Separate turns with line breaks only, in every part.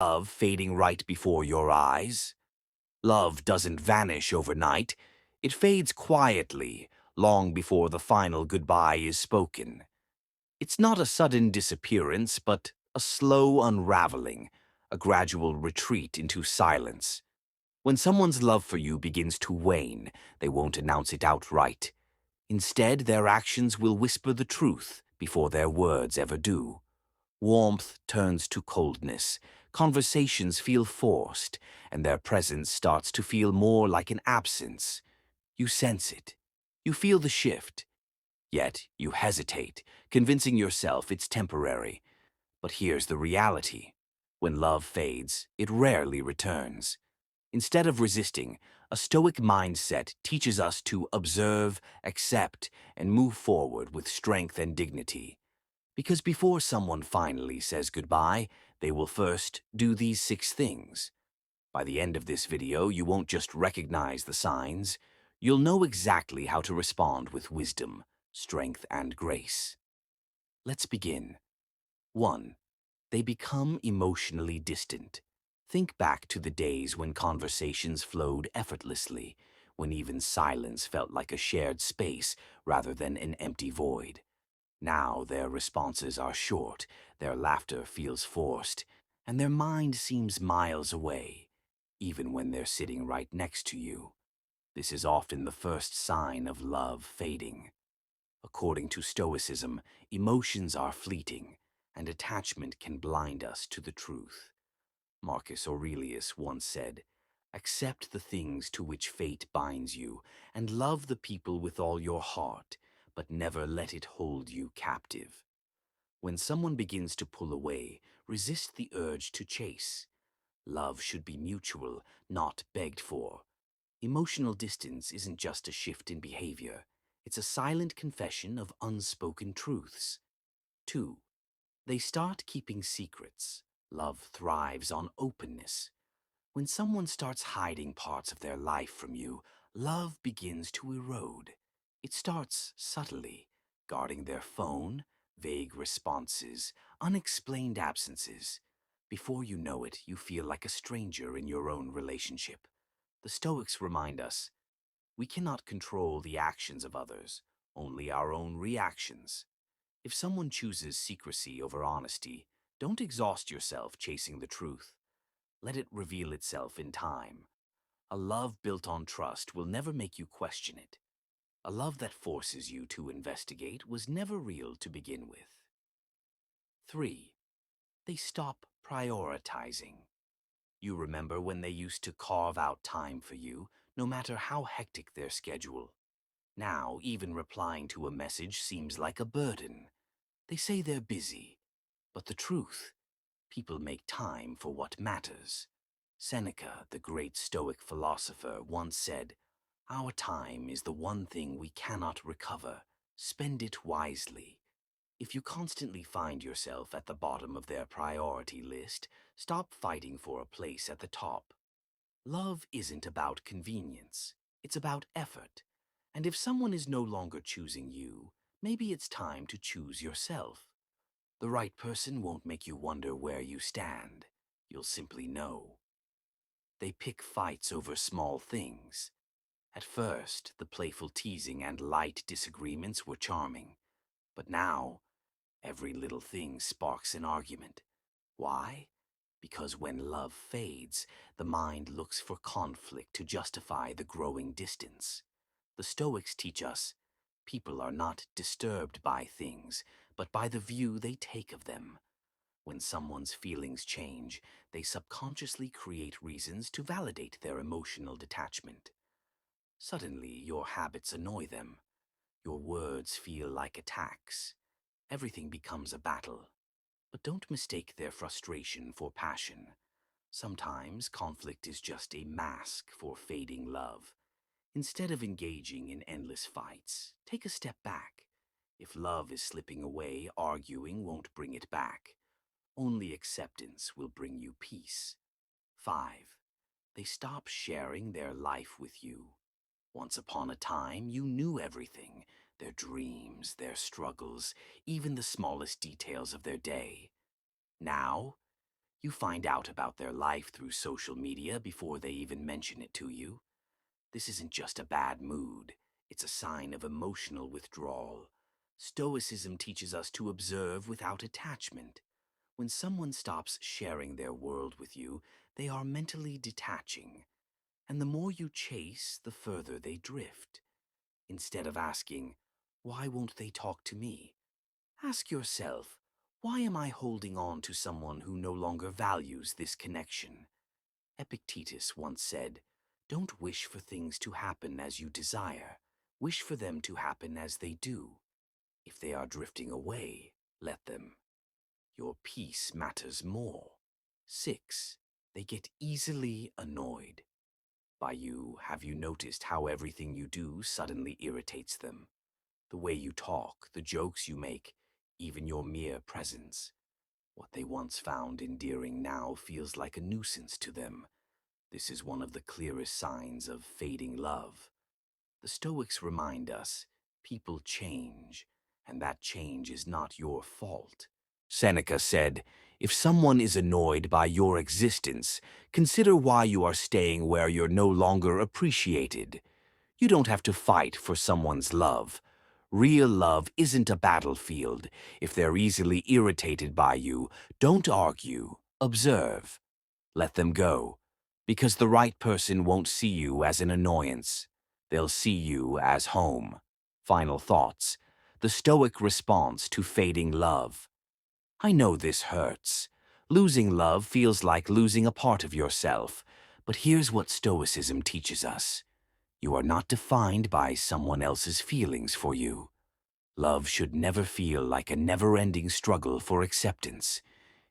love fading right before your eyes? Love doesn't vanish overnight. It fades quietly, long before the final goodbye is spoken. It's not a sudden disappearance, but a slow unraveling, a gradual retreat into silence. When someone's love for you begins to wane, they won't announce it outright. Instead, their actions will whisper the truth before their words ever do. Warmth turns to coldness, conversations feel forced, and their presence starts to feel more like an absence. You sense it. You feel the shift. Yet you hesitate, convincing yourself it's temporary. But here's the reality. When love fades, it rarely returns. Instead of resisting, a Stoic mindset teaches us to observe, accept, and move forward with strength and dignity. Because before someone finally says goodbye, they will first do these 6 things. By the end of this video, you won't just recognize the signs, you'll know exactly how to respond with wisdom, strength, and grace. Let's begin. 1. They become emotionally distant. Think back to the days when conversations flowed effortlessly, when even silence felt like a shared space rather than an empty void. Now their responses are short, their laughter feels forced, and their mind seems miles away, even when they're sitting right next to you. This is often the first sign of love fading. According to Stoicism, emotions are fleeting, and attachment can blind us to the truth. Marcus Aurelius once said, "Accept the things to which fate binds you, and love the people with all your heart, but never let it hold you captive." When someone begins to pull away, resist the urge to chase. Love should be mutual, not begged for. Emotional distance isn't just a shift in behavior. It's a silent confession of unspoken truths. 2. They start keeping secrets. Love thrives on openness. When someone starts hiding parts of their life from you, love begins to erode. It starts subtly, guarding their phone, vague responses, unexplained absences. Before you know it, you feel like a stranger in your own relationship. The Stoics remind us, we cannot control the actions of others, only our own reactions. If someone chooses secrecy over honesty, don't exhaust yourself chasing the truth. Let it reveal itself in time. A love built on trust will never make you question it. A love that forces you to investigate was never real to begin with. 3. They stop prioritizing. You remember when they used to carve out time for you, no matter how hectic their schedule. Now, even replying to a message seems like a burden. They say they're busy, but the truth, people make time for what matters. Seneca, the great Stoic philosopher, once said, "Our time is the one thing we cannot recover. Spend it wisely." If you constantly find yourself at the bottom of their priority list, stop fighting for a place at the top. Love isn't about convenience, it's about effort. And if someone is no longer choosing you, maybe it's time to choose yourself. The right person won't make you wonder where you stand. You'll simply know. They pick fights over small things. At first, the playful teasing and light disagreements were charming. But now, every little thing sparks an argument. Why? Because when love fades, the mind looks for conflict to justify the growing distance. The Stoics teach us, people are not disturbed by things, but by the view they take of them. When someone's feelings change, they subconsciously create reasons to validate their emotional detachment. Suddenly, your habits annoy them. Your words feel like attacks. Everything becomes a battle. But don't mistake their frustration for passion. Sometimes conflict is just a mask for fading love. Instead of engaging in endless fights, take a step back. If love is slipping away, arguing won't bring it back. Only acceptance will bring you peace. 5. They stop sharing their life with you. Once upon a time, you knew everything, their dreams, their struggles, even the smallest details of their day. Now, You find out about their life through social media before they even mention it to you. This isn't just a bad mood, it's a sign of emotional withdrawal. Stoicism teaches us to observe without attachment. When someone stops sharing their world with you, they are mentally detaching. And the more you chase, the further they drift. Instead of asking, "Why won't they talk to me?" ask yourself, "Why am I holding on to someone who no longer values this connection?" Epictetus once said, "Don't wish for things to happen as you desire. Wish for them to happen as they do. If they are drifting away, let them. Your peace matters more." 6. They get easily annoyed. By you, have you noticed how everything you do suddenly irritates them? The way you talk, the jokes you make, even your mere presence. What they once found endearing now feels like a nuisance to them. This is one of the clearest signs of fading love. The Stoics remind us, people change, and that change is not your fault. Seneca said, "If someone is annoyed by your existence, consider why you are staying where you're no longer appreciated." You don't have to fight for someone's love. Real love isn't a battlefield. If they're easily irritated by you, don't argue. Observe. Let them go. Because the right person won't see you as an annoyance. They'll see you as home. Final thoughts. The Stoic response to fading love. I know this hurts. Losing love feels like losing a part of yourself. But here's what Stoicism teaches us. You are not defined by someone else's feelings for you. Love should never feel like a never-ending struggle for acceptance.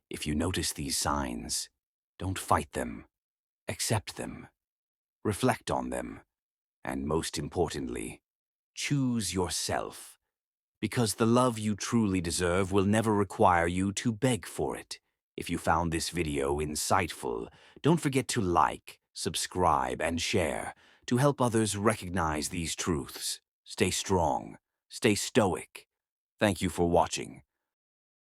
If you notice these signs, don't fight them. Accept them. Reflect on them. And most importantly, choose yourself. Because the love you truly deserve will never require you to beg for it. If you found this video insightful, don't forget to like, subscribe, and share to help others recognize these truths. Stay strong. Stay stoic. Thank you for watching.